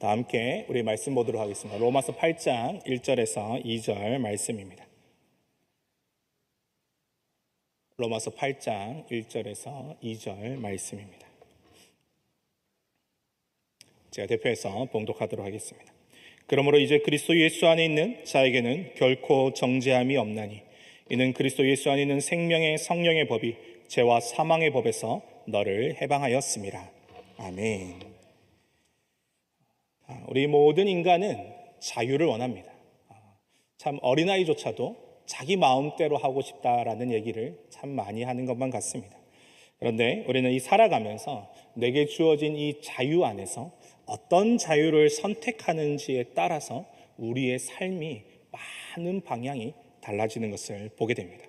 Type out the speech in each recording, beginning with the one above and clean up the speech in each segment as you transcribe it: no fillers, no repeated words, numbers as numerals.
다 함께 우리 말씀 보도록 하겠습니다. 로마서 8장 1절에서 2절 말씀입니다. 로마서 8장 1절에서 2절 말씀입니다. 제가 대표해서 봉독하도록 하겠습니다. 그러므로 이제 그리스도 예수 안에 있는 자에게는 결코 정죄함이 없나니 이는 그리스도 예수 안에 있는 생명의 성령의 법이 죄와 사망의 법에서 너를 해방하였습니다. 아멘. 우리 모든 인간은 자유를 원합니다. 참 어린아이조차도 자기 마음대로 하고 싶다라는 얘기를 참 많이 하는 것만 같습니다. 그런데 우리는 이 살아가면서 내게 주어진 이 자유 안에서 어떤 자유를 선택하는지에 따라서 우리의 삶이 많은 방향이 달라지는 것을 보게 됩니다.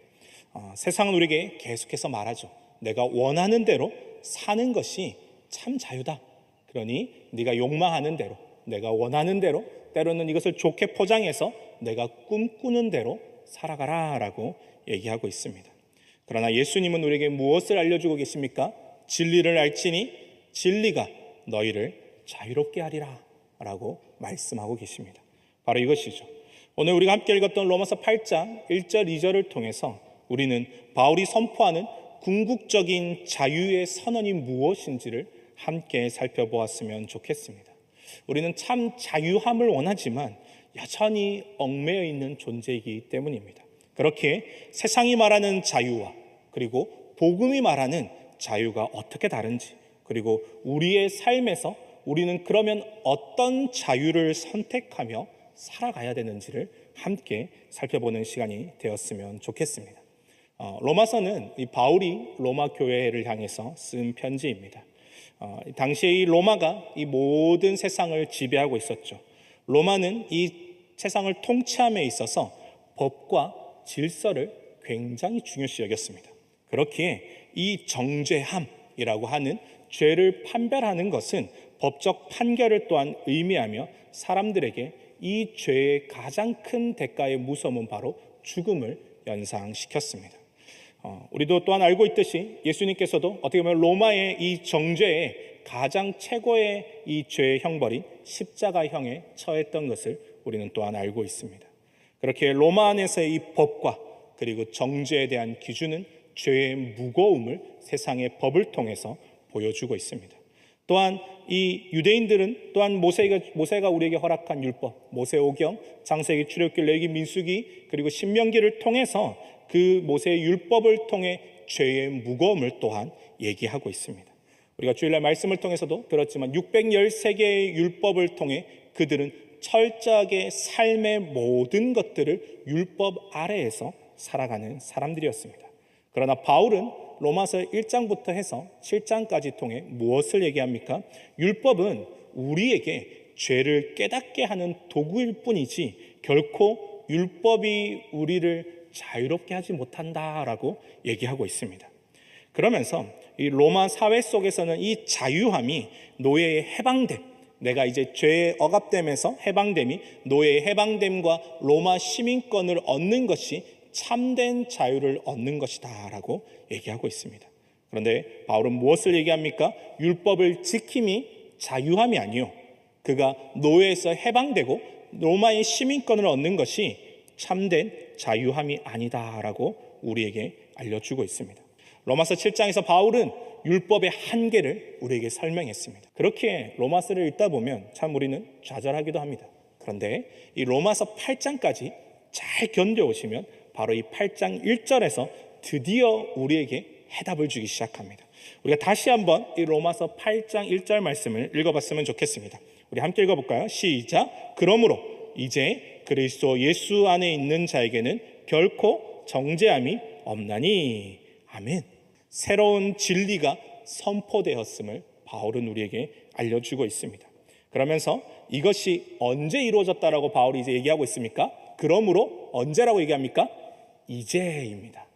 세상은 우리에게 계속해서 말하죠. 내가 원하는 대로 사는 것이 참 자유다. 그러니 네가 욕망하는 대로, 내가 원하는 대로, 때로는 이것을 좋게 포장해서 내가 꿈꾸는 대로 살아가라 라고 얘기하고 있습니다. 그러나 예수님은 우리에게 무엇을 알려주고 계십니까? 진리를 알지니 진리가 너희를 자유롭게 하리라 라고 말씀하고 계십니다. 바로 이것이죠. 오늘 우리가 함께 읽었던 로마서 8장 1절 2절을 통해서 우리는 바울이 선포하는 궁극적인 자유의 선언이 무엇인지를 함께 살펴보았으면 좋겠습니다. 우리는 참 자유함을 원하지만 여전히 얽매여 있는 존재이기 때문입니다. 그렇게 세상이 말하는 자유와 그리고 복음이 말하는 자유가 어떻게 다른지, 그리고 우리의 삶에서 우리는 그러면 어떤 자유를 선택하며 살아가야 되는지를 함께 살펴보는 시간이 되었으면 좋겠습니다. 로마서는 이 바울이 로마 교회를 향해서 쓴 편지입니다. 당시에 이 로마가 이 모든 세상을 지배하고 있었죠. 로마는 이 세상을 통치함에 있어서 법과 질서를 굉장히 중요시 여겼습니다. 그렇기에 이 정죄함이라고 하는 죄를 판별하는 것은 법적 판결을 또한 의미하며 사람들에게 이 죄의 가장 큰 대가의 무서움은 바로 죽음을 연상시켰습니다. 우리도 또한 알고 있듯이 예수님께서도 어떻게 보면 로마의 이 정죄의 가장 최고의 이 죄의 형벌인 십자가형에 처했던 것을 우리는 또한 알고 있습니다. 그렇게 로마 안에서의 이 법과 그리고 정죄에 대한 기준은 죄의 무거움을 세상의 법을 통해서 보여주고 있습니다. 또한 이 유대인들은 또한 모세가 우리에게 허락한 율법, 모세오경, 창세기, 출애굽기, 레위기, 민수기 그리고 신명기를 통해서 그 모세의 율법을 통해 죄의 무거움을 또한 얘기하고 있습니다. 우리가 주일날 말씀을 통해서도 들었지만 613개의 율법을 통해 그들은 철저하게 삶의 모든 것들을 율법 아래에서 살아가는 사람들이었습니다. 그러나 바울은 로마서 1장부터 해서 7장까지 통해 무엇을 얘기합니까? 율법은 우리에게 죄를 깨닫게 하는 도구일 뿐이지 결코 율법이 우리를 자유롭게 하지 못한다라고 얘기하고 있습니다. 그러면서 이 로마 사회 속에서는 이 자유함이 노예의 해방됨, 내가 이제 죄의 억압됨에서 해방됨이 노예의 해방됨과 로마 시민권을 얻는 것이 참된 자유를 얻는 것이다 라고 얘기하고 있습니다. 그런데 바울은 무엇을 얘기합니까? 율법을 지킴이 자유함이 아니요, 그가 노예에서 해방되고 로마의 시민권을 얻는 것이 참된 자유함이 아니다 라고 우리에게 알려주고 있습니다. 로마서 7장에서 바울은 율법의 한계를 우리에게 설명했습니다. 그렇게 로마서를 읽다 보면 참 우리는 좌절하기도 합니다. 그런데 이 로마서 8장까지 잘 견뎌오시면 바로 이 8장 1절에서 드디어 우리에게 해답을 주기 시작합니다. 우리가 다시 한번 이 로마서 8장 1절 말씀을 읽어봤으면 좋겠습니다. 우리 함께 읽어볼까요? 시작. 그러므로 이제 그리스도 예수 안에 있는 자에게는 결코 정죄함이 없나니. 아멘. 새로운 진리가 선포되었음을 바울은 우리에게 알려주고 있습니다. 그러면서 이것이 언제 이루어졌다라고 바울이 이제 얘기하고 있습니까? 그러므로 언제라고 얘기합니까? 이제입니다.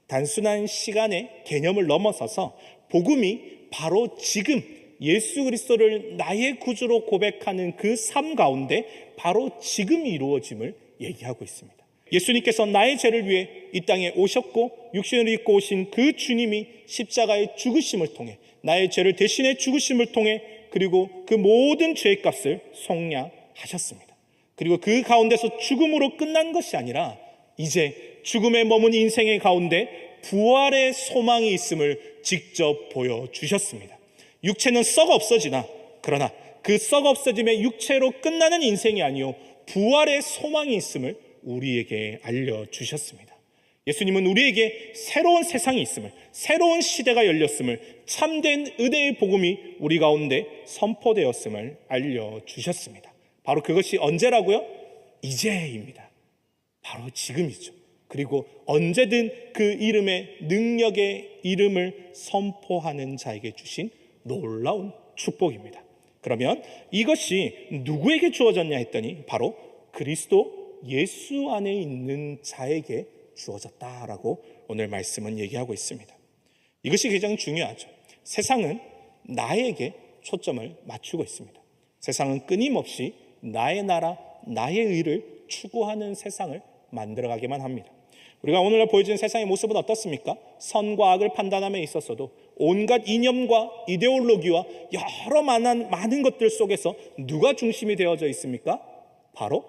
단순한 시간의 개념을 넘어서서 복음이 바로 지금 예수 그리스도를 나의 구주로 고백하는 그 삶 가운데 바로 지금 이루어짐을 얘기하고 있습니다. 예수님께서 나의 죄를 위해 이 땅에 오셨고 육신을 입고 오신 그 주님이 십자가의 죽으심을 통해 나의 죄를 대신해 죽으심을 통해 그리고 그 모든 죄의 값을 속량하셨습니다. 그리고 그 가운데서 죽음으로 끝난 것이 아니라 이제 죽음에 머문 인생의 가운데 부활의 소망이 있음을 직접 보여주셨습니다. 육체는 썩어 없어지나 그러나 그 썩어 없어짐의 육체로 끝나는 인생이 아니요 부활의 소망이 있음을 우리에게 알려주셨습니다. 예수님은 우리에게 새로운 세상이 있음을, 새로운 시대가 열렸음을, 참된 은혜의 복음이 우리 가운데 선포되었음을 알려주셨습니다. 바로 그것이 언제라고요? 이제입니다. 바로 지금이죠. 그리고 언제든 그 이름의 능력의 이름을 선포하는 자에게 주신 놀라운 축복입니다. 그러면 이것이 누구에게 주어졌냐 했더니 바로 그리스도 예수 안에 있는 자에게 주어졌다라고 오늘 말씀은 얘기하고 있습니다. 이것이 가장 중요하죠. 세상은 나에게 초점을 맞추고 있습니다. 세상은 끊임없이 나의 나라, 나의 의를 추구하는 세상을 만들어가기만 합니다. 우리가 오늘날 보여지는 세상의 모습은 어떻습니까? 선과 악을 판단함에 있어서도 온갖 이념과 이데올로기와 여러 많은 것들 속에서 누가 중심이 되어져 있습니까? 바로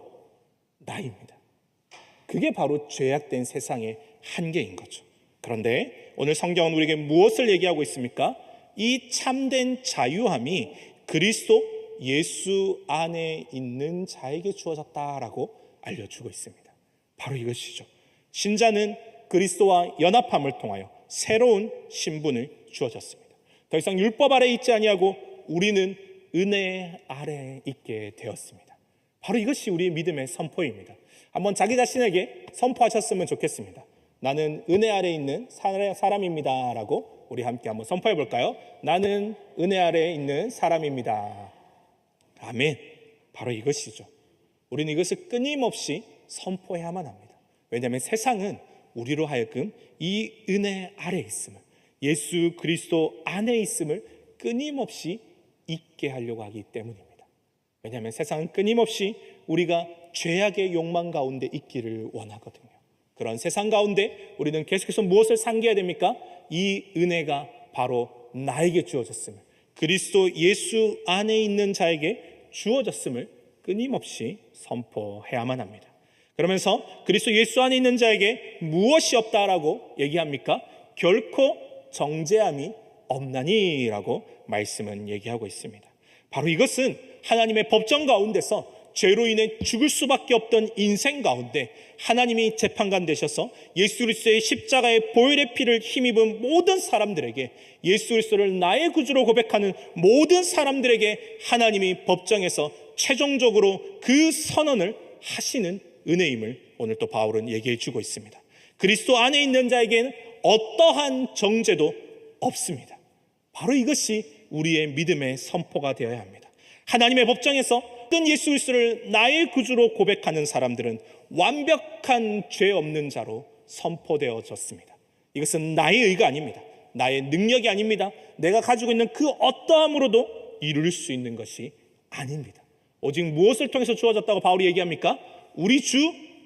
나입니다. 그게 바로 죄악된 세상의 한계인 거죠. 그런데 오늘 성경은 우리에게 무엇을 얘기하고 있습니까? 이 참된 자유함이 그리스도 예수 안에 있는 자에게 주어졌다라고 알려주고 있습니다. 바로 이것이죠. 신자는 그리스도와 연합함을 통하여 새로운 신분을 주어졌습니다. 더 이상 율법 아래 있지 아니하고 우리는 은혜 아래 있게 되었습니다. 바로 이것이 우리의 믿음의 선포입니다. 한번 자기 자신에게 선포하셨으면 좋겠습니다. 나는 은혜 아래 있는 사람입니다 라고 우리 함께 한번 선포해 볼까요? 나는 은혜 아래 있는 사람입니다. 아멘. 바로 이것이죠. 우리는 이것을 끊임없이 선포해야만 합니다. 왜냐하면 세상은 우리로 하여금 이 은혜 아래 있음을, 예수 그리스도 안에 있음을 끊임없이 잊게 하려고 하기 때문입니다. 왜냐하면 세상은 끊임없이 우리가 죄악의 욕망 가운데 있기를 원하거든요. 그런 세상 가운데 우리는 계속해서 무엇을 상기해야 됩니까? 이 은혜가 바로 나에게 주어졌음을, 그리스도 예수 안에 있는 자에게 주어졌음을 끊임없이 선포해야만 합니다. 그러면서 그리스도 예수 안에 있는 자에게 무엇이 없다라고 얘기합니까? 결코 정죄함이 없나니라고 말씀은 얘기하고 있습니다. 바로 이것은 하나님의 법정 가운데서 죄로 인해 죽을 수밖에 없던 인생 가운데 하나님이 재판관 되셔서 예수 그리스도의 십자가의 보혈의 피를 힘입은 모든 사람들에게, 예수 그리스도를 나의 구주로 고백하는 모든 사람들에게 하나님이 법정에서 최종적으로 그 선언을 하시는 은혜임을 오늘 또 바울은 얘기해 주고 있습니다. 그리스도 안에 있는 자에게는 어떠한 정죄도 없습니다. 바로 이것이 우리의 믿음의 선포가 되어야 합니다. 하나님의 법정에서 어떤 예수 그리스도를 나의 구주로 고백하는 사람들은 완벽한 죄 없는 자로 선포되어졌습니다. 이것은 나의 의가 아닙니다. 나의 능력이 아닙니다. 내가 가지고 있는 그 어떠함으로도 이룰 수 있는 것이 아닙니다. 오직 무엇을 통해서 주어졌다고 바울이 얘기합니까? 우리 주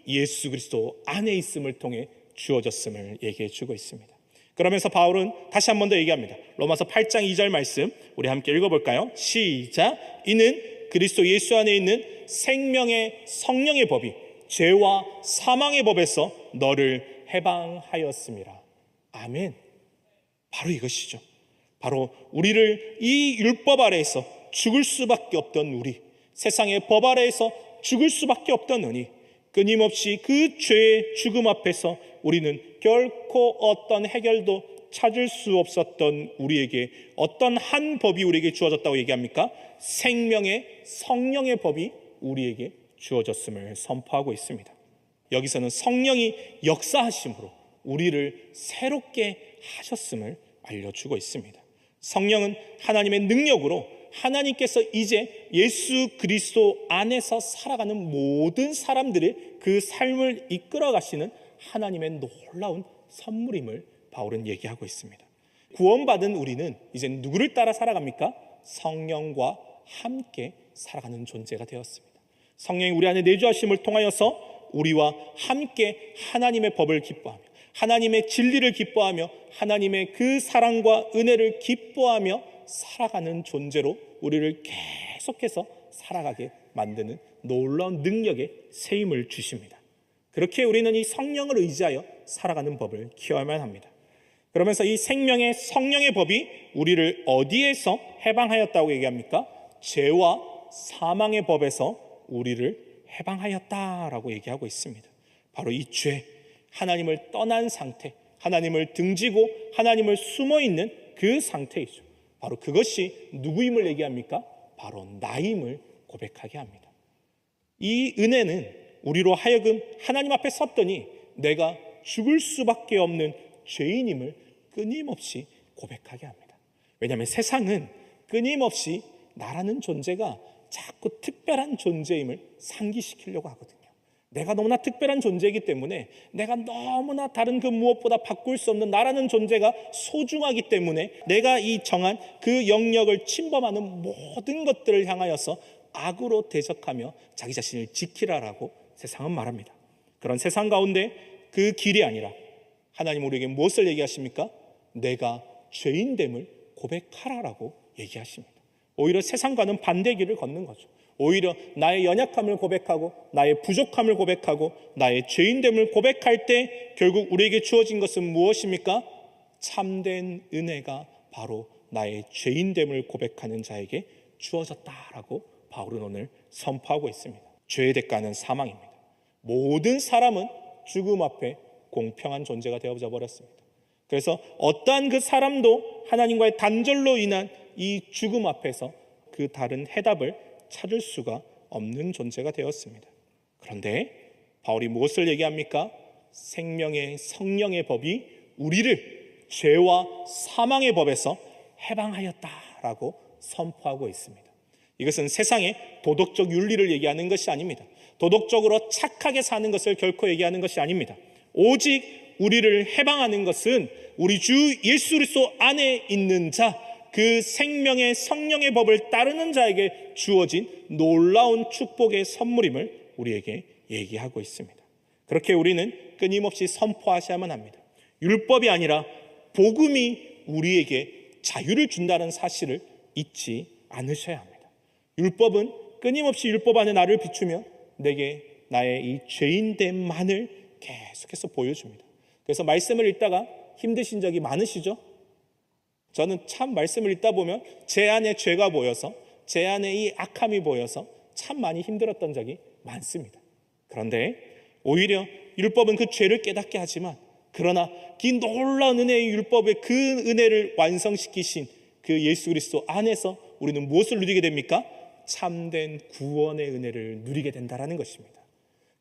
예수 그리스도 안에 있음을 통해 주어졌음을 얘기해 주고 있습니다. 그러면서 바울은 다시 한 번 더 얘기합니다. 로마서 8장 2절 말씀 우리 함께 읽어볼까요? 시작. 이는 그리스도 예수 안에 있는 생명의 성령의 법이 죄와 사망의 법에서 너를 해방하였습니다. 아멘. 바로 이것이죠. 바로 우리를 이 율법 아래에서 죽을 수밖에 없던 우리, 세상의 법 아래에서 죽을 수밖에 없던 우리, 끊임없이 그 죄의 죽음 앞에서 우리는 결코 어떤 해결도 찾을 수 없었던 우리에게 어떤 한 법이 우리에게 주어졌다고 얘기합니까? 생명의 성령의 법이 우리에게 주어졌음을 선포하고 있습니다. 여기서는 성령이 역사하심으로 우리를 새롭게 하셨음을 알려주고 있습니다. 성령은 하나님의 능력으로 하나님께서 이제 예수 그리스도 안에서 살아가는 모든 사람들의 그 삶을 이끌어 가시는 하나님의 놀라운 선물임을 바울은 얘기하고 있습니다. 구원받은 우리는 이제 누구를 따라 살아갑니까? 성령과 함께 살아가는 존재가 되었습니다. 성령이 우리 안에 내주하심을 통하여서 우리와 함께 하나님의 법을 기뻐하며, 하나님의 진리를 기뻐하며, 하나님의 그 사랑과 은혜를 기뻐하며 살아가는 존재로 우리를 계속해서 살아가게 만드는 놀라운 능력의 새 힘을 주십니다. 그렇게 우리는 이 성령을 의지하여 살아가는 법을 키워야만 합니다. 그러면서 이 생명의 성령의 법이 우리를 어디에서 해방하였다고 얘기합니까? 죄와 사망의 법에서 우리를 해방하였다라고 얘기하고 있습니다. 바로 이 죄, 하나님을 떠난 상태, 하나님을 등지고 하나님을 숨어있는 그 상태이죠. 바로 그것이 누구임을 얘기합니까? 바로 나임을 고백하게 합니다. 이 은혜는 우리로 하여금 하나님 앞에 섰더니 내가 죽을 수밖에 없는 죄인임을 끊임없이 고백하게 합니다. 왜냐하면 세상은 끊임없이 나라는 존재가 자꾸 특별한 존재임을 상기시키려고 하거든요. 내가 너무나 특별한 존재이기 때문에, 내가 너무나 다른 그 무엇보다 바꿀 수 없는 나라는 존재가 소중하기 때문에 내가 이 정한 그 영역을 침범하는 모든 것들을 향하여서 악으로 대적하며 자기 자신을 지키라라고 세상은 말합니다. 그런 세상 가운데 그 길이 아니라 하나님 우리에게 무엇을 얘기하십니까? 내가 죄인됨을 고백하라라고 얘기하십니다. 오히려 세상과는 반대 길을 걷는 거죠. 오히려 나의 연약함을 고백하고 나의 부족함을 고백하고 나의 죄인됨을 고백할 때 결국 우리에게 주어진 것은 무엇입니까? 참된 은혜가 바로 나의 죄인됨을 고백하는 자에게 주어졌다라고 바울은 오늘 선포하고 있습니다. 죄의 대가는 사망입니다. 모든 사람은 죽음 앞에 공평한 존재가 되어져 버렸습니다. 그래서 어떠한 그 사람도 하나님과의 단절로 인한 이 죽음 앞에서 그 다른 해답을 찾을 수가 없는 존재가 되었습니다. 그런데 바울이 무엇을 얘기합니까? 생명의 성령의 법이 우리를 죄와 사망의 법에서 해방하였다라고 선포하고 있습니다. 이것은 세상의 도덕적 윤리를 얘기하는 것이 아닙니다. 도덕적으로 착하게 사는 것을 결코 얘기하는 것이 아닙니다. 오직 우리를 해방하는 것은 우리 주 예수 그리스도 안에 있는 자, 그 생명의 성령의 법을 따르는 자에게 주어진 놀라운 축복의 선물임을 우리에게 얘기하고 있습니다. 그렇게 우리는 끊임없이 선포하셔야만 합니다. 율법이 아니라 복음이 우리에게 자유를 준다는 사실을 잊지 않으셔야 합니다. 율법은 끊임없이 율법 안에 나를 비추며 내게 나의 이 죄인됨만을 계속해서 보여줍니다. 그래서 말씀을 읽다가 힘드신 적이 많으시죠? 저는 참 말씀을 읽다 보면 제 안에 죄가 보여서, 제 안에 이 악함이 보여서 참 많이 힘들었던 적이 많습니다. 그런데 오히려 율법은 그 죄를 깨닫게 하지만, 그러나 이 놀라운 은혜의 율법의 그 은혜를 완성시키신 그 예수 그리스도 안에서 우리는 무엇을 누리게 됩니까? 참된 구원의 은혜를 누리게 된다는 것입니다.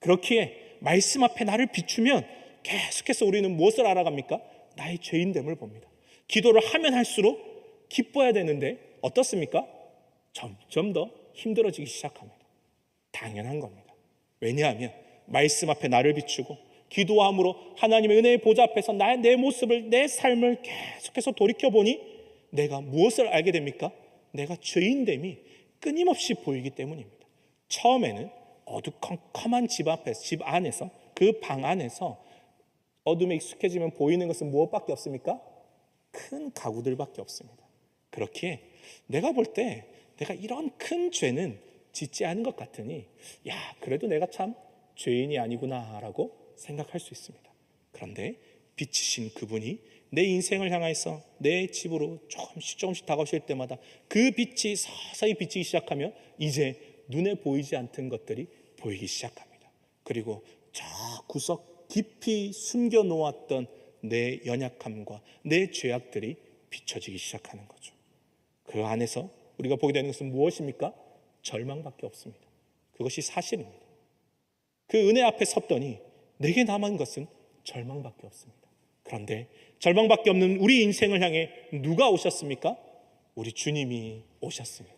그렇기에 말씀 앞에 나를 비추면 계속해서 우리는 무엇을 알아갑니까? 나의 죄인됨을 봅니다. 기도를 하면 할수록 기뻐야 되는데 어떻습니까? 점점 더 힘들어지기 시작합니다. 당연한 겁니다. 왜냐하면 말씀 앞에 나를 비추고 기도함으로 하나님의 은혜의 보좌 앞에서 내 모습을, 내 삶을 계속해서 돌이켜보니 내가 무엇을 알게 됩니까? 내가 죄인됨이 끊임없이 보이기 때문입니다. 처음에는 어두컴컴한 집 안에서, 그 방 안에서 어둠에 익숙해지면 보이는 것은 무엇밖에 없습니까? 큰 가구들밖에 없습니다. 그렇기에 내가 볼 때 내가 이런 큰 죄는 짓지 않은 것 같으니, 그래도 내가 참 죄인이 아니구나라고 생각할 수 있습니다. 그런데 빛이신 그분이 내 인생을 향해서 내 집으로 조금씩 다가오실 때마다 그 빛이 서서히 비치기 시작하면 이제 눈에 보이지 않던 것들이 보이기 시작합니다. 그리고 저 구석 깊이 숨겨놓았던 내 연약함과 내 죄악들이 비춰지기 시작하는 거죠. 그 안에서 우리가 보게 되는 것은 무엇입니까? 절망밖에 없습니다. 그것이 사실입니다. 그 은혜 앞에 섰더니 내게 남은 것은 절망밖에 없습니다. 그런데 절망밖에 없는 우리 인생을 향해 누가 오셨습니까? 우리 주님이 오셨습니다.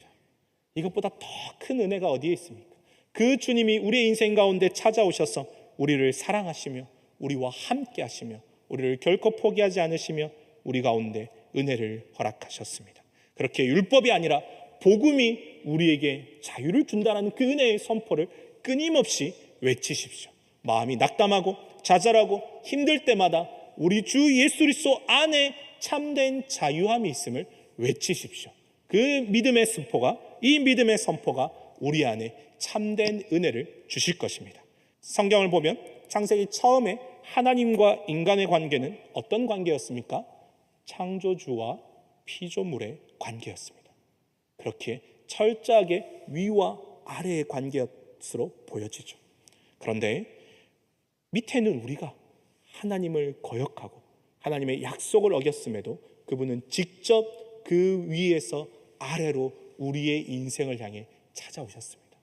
이것보다 더 큰 은혜가 어디에 있습니까? 그 주님이 우리의 인생 가운데 찾아오셔서 우리를 사랑하시며 우리와 함께 하시며 우리를 결코 포기하지 않으시며 우리 가운데 은혜를 허락하셨습니다. 그렇게 율법이 아니라 복음이 우리에게 자유를 준다는 그 은혜의 선포를 끊임없이 외치십시오. 마음이 낙담하고 좌절하고 힘들 때마다 우리 주 예수 그리스도 안에 참된 자유함이 있음을 외치십시오. 그 믿음의 선포가, 이 믿음의 선포가 우리 안에 참된 은혜를 주실 것입니다. 성경을 보면 창세기 처음에 하나님과 인간의 관계는 어떤 관계였습니까? 창조주와 피조물의 관계였습니다. 그렇게 철저하게 위와 아래의 관계였으로 보여지죠. 그런데 밑에는 우리가 하나님을 거역하고 하나님의 약속을 어겼음에도 그분은 직접 그 위에서 아래로 우리의 인생을 향해 찾아오셨습니다.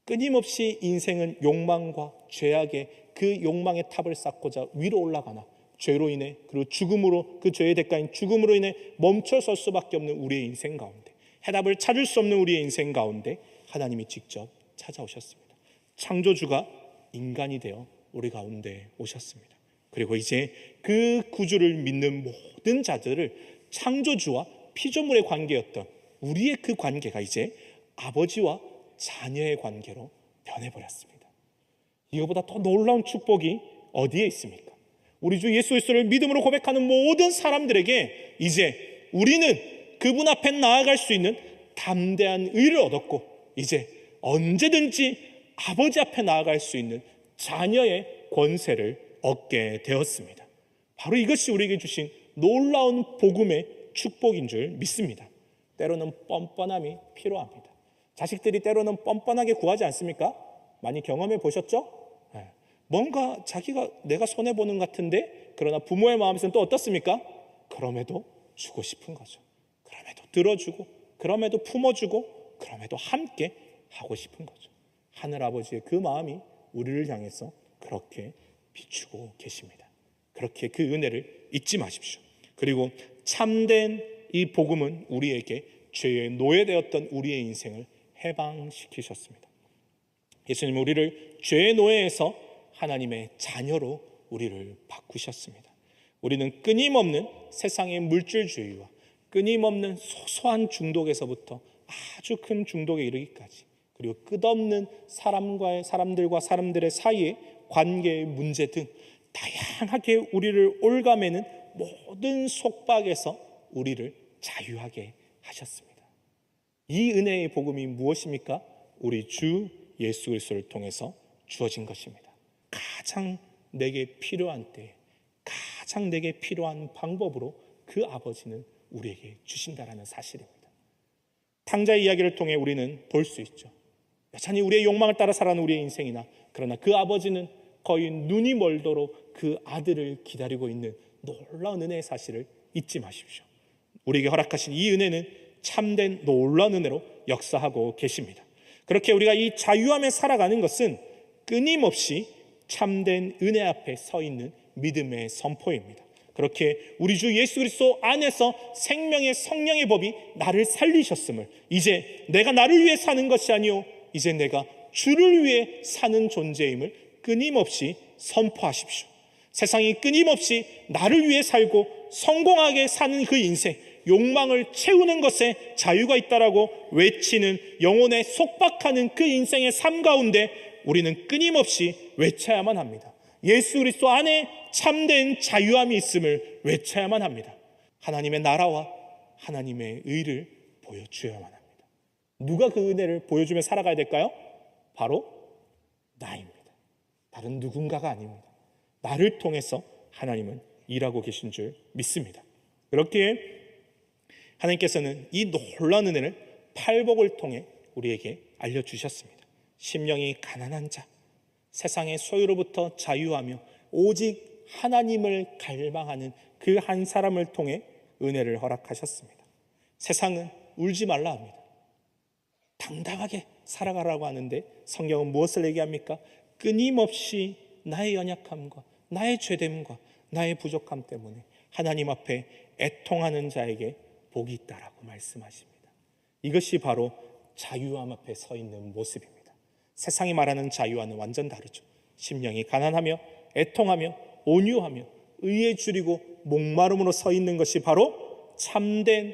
끊임없이 인생은 욕망과 죄악의 그 욕망의 탑을 쌓고자 위로 올라가나 죄로 인해, 그리고 죽음으로, 그 죄의 대가인 죽음으로 인해 멈춰설 수밖에 없는 우리의 인생 가운데, 해답을 찾을 수 없는 우리의 인생 가운데 하나님이 직접 찾아오셨습니다. 창조주가 인간이 되어 우리 가운데 오셨습니다. 그리고 이제 그 구주를 믿는 모든 자들을 창조주와 피조물의 관계였던 우리의 그 관계가 이제 아버지와 자녀의 관계로 변해버렸습니다. 이거보다 더 놀라운 축복이 어디에 있습니까? 우리 주 예수 그리스도를 믿음으로 고백하는 모든 사람들에게 이제 우리는 그분 앞에 나아갈 수 있는 담대한 의를 얻었고, 이제 언제든지 아버지 앞에 나아갈 수 있는 자녀의 권세를 얻게 되었습니다. 바로 이것이 우리에게 주신 놀라운 복음의 축복인 줄 믿습니다. 때로는 뻔뻔함이 필요합니다. 자식들이 때로는 뻔뻔하게 구하지 않습니까? 많이 경험해 보셨죠? 뭔가 자기가 내가 손해보는 것 같은데, 그러나 부모의 마음에서는 또 어떻습니까? 그럼에도 주고 싶은 거죠. 그럼에도 들어주고, 그럼에도 품어주고, 그럼에도 함께 하고 싶은 거죠. 하늘아버지의 그 마음이 우리를 향해서 그렇게 비추고 계십니다. 그렇게 그 은혜를 잊지 마십시오. 그리고 참된 이 복음은 우리에게 죄의 노예되었던 우리의 인생을 해방시키셨습니다. 예수님은 우리를 죄의 노예에서 하나님의 자녀로 우리를 바꾸셨습니다. 우리는 끊임없는 세상의 물질주의와 끊임없는 소소한 중독에서부터 아주 큰 중독에 이르기까지, 그리고 끝없는 사람들과 사람들의 사이의 관계의 문제 등 다양하게 우리를 올가매는 모든 속박에서 우리를 자유하게 하셨습니다. 이 은혜의 복음이 무엇입니까? 우리 주 예수 그리스도를 통해서 주어진 것입니다. 가장 내게 필요한 때에 가장 내게 필요한 방법으로 그 아버지는 우리에게 주신다라는 사실입니다. 탕자의 이야기를 통해 우리는 볼 수 있죠. 여전히 우리의 욕망을 따라 살아가는 우리의 인생이나, 그러나 그 아버지는 거의 눈이 멀도록 그 아들을 기다리고 있는 놀라운 은혜의 사실을 잊지 마십시오. 우리에게 허락하신 이 은혜는 참된 놀라운 은혜로 역사하고 계십니다. 그렇게 우리가 이 자유함에 살아가는 것은 끊임없이 참된 은혜 앞에 서 있는 믿음의 선포입니다. 그렇게 우리 주 예수 그리스도 안에서 생명의 성령의 법이 나를 살리셨음을, 이제 내가 나를 위해 사는 것이 아니요 이제 내가 주를 위해 사는 존재임을 끊임없이 선포하십시오. 세상이 끊임없이 나를 위해 살고 성공하게 사는 그 인생, 욕망을 채우는 것에 자유가 있다라고 외치는 영혼에 속박하는 그 인생의 삶 가운데 우리는 끊임없이 외쳐야만 합니다. 예수 그리스도 안에 참된 자유함이 있음을 외쳐야만 합니다. 하나님의 나라와 하나님의 의를 보여주어야만 합니다. 누가 그 은혜를 보여주며 살아가야 될까요? 바로 나입니다. 다른 누군가가 아닙니다. 나를 통해서 하나님은 일하고 계신 줄 믿습니다. 그렇기에 하나님께서는 이 놀라운 은혜를 팔복을 통해 우리에게 알려주셨습니다. 심령이 가난한 자, 세상의 소유로부터 자유하며 오직 하나님을 갈망하는 그 한 사람을 통해 은혜를 허락하셨습니다. 세상은 울지 말라 합니다. 당당하게 살아가라고 하는데 성경은 무엇을 얘기합니까? 끊임없이 나의 연약함과 나의 죄됨과 나의 부족함 때문에 하나님 앞에 애통하는 자에게 복이 있다라고 말씀하십니다. 이것이 바로 자유함 앞에 서 있는 모습입니다. 세상이 말하는 자유와는 완전 다르죠. 심령이 가난하며 애통하며 온유하며 의에 줄이고 목마름으로 서 있는 것이 바로 참된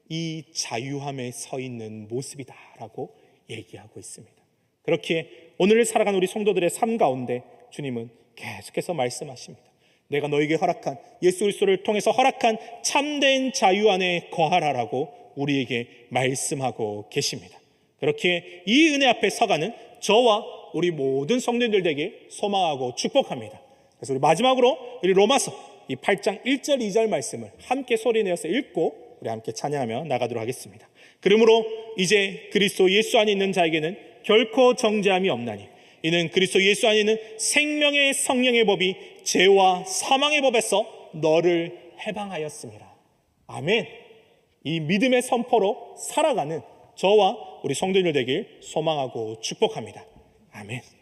이 자유함에 서 있는 모습이다라고 얘기하고 있습니다. 그렇기에 오늘을 살아가는 우리 성도들의 삶 가운데 주님은 계속해서 말씀하십니다. 내가 너에게 허락한, 예수 그리스도를 통해서 허락한 참된 자유 안에 거하라라고 우리에게 말씀하고 계십니다. 그렇게 이 은혜 앞에 서가는 저와 우리 모든 성도님들 되게 소망하고 축복합니다. 그래서 우리 마지막으로 우리 로마서 이 8장 1절 2절 말씀을 함께 소리내어서 읽고 우리 함께 찬양하며 나가도록 하겠습니다. 그러므로 이제 그리스도 예수 안에 있는 자에게는 결코 정죄함이 없나니 이는 그리스도 예수 안에 있는 생명의 성령의 법이 죄와 사망의 법에서 너를 해방하였습니다. 아멘. 이 믿음의 선포로 살아가는 저와 우리 성도님들 되길 소망하고 축복합니다. 아멘.